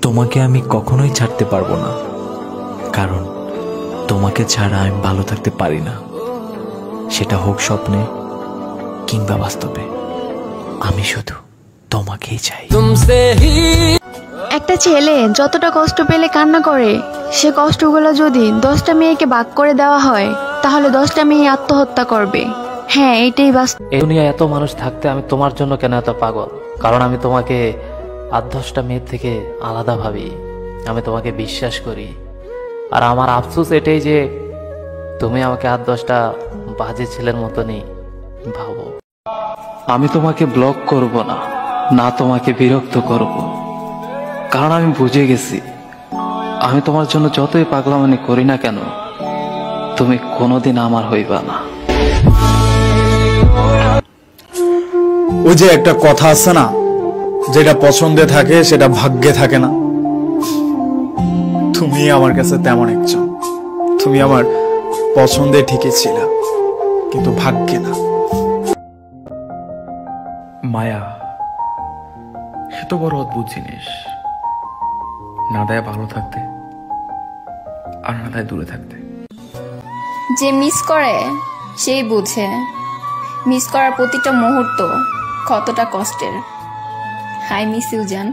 তোমাকে আমি কখনোই ছাড়তে পারবো না, কারণ তোমাকে ছাড়া আমি ভালো থাকতে পারি না। সেটা হোক স্বপ্নে কিংবা বাস্তবে, আমি শুধু তোমাকেই চাই। একটা ছেলে যতটা কষ্ট পেলে কান্না করে, সে কষ্টগুলো যদি 10টা মেয়েকে ভাগ করে দেওয়া হয়, তাহলে 10টা মেয়ে আত্মহত্যা করবে। হ্যাঁ, এটাই বাস্তব। এই দুনিয়ায় এত মানুষ থাকতে আমি তোমার জন্য কেন এত পাগল? কারণ আমি তোমাকে 8-10টা মেয়ের থেকে আলাদা ভাবি, আমি তোমাকে বিশ্বাস করি। আর আমার আফসোস এটাই যে তুমি আমাকে 8-10টা বাজে ছেলের মতনই ভাবো। আমি তোমাকে ব্লক করব না, না তোমাকে বিরক্ত করব, কারণ আমি বুঝে গেছি আমি তোমার জন্য যতই পাগলামনি করি না কেন, তুমি কোনোদিন আমার হইবা না। ওই যে একটা কথা আছে না, যেটা পছন্দে থাকে সেটা ভাগ্যে থাকে না। তুমি আমার কাছে তেমন একজন। তুমি আমার পছন্দে ঠিকই ছিল, কিন্তু ভাগ্যে না। মায়া এত বড় অদ্ভুত জিনিস, না দেয় ভালো থাকতে আর না দেয় দূরে থাকতে। যে মিস করে সেই বুঝে মিস করার প্রতিটা মুহূর্ত কতটা কষ্টের। হাই মিস ইউ জান।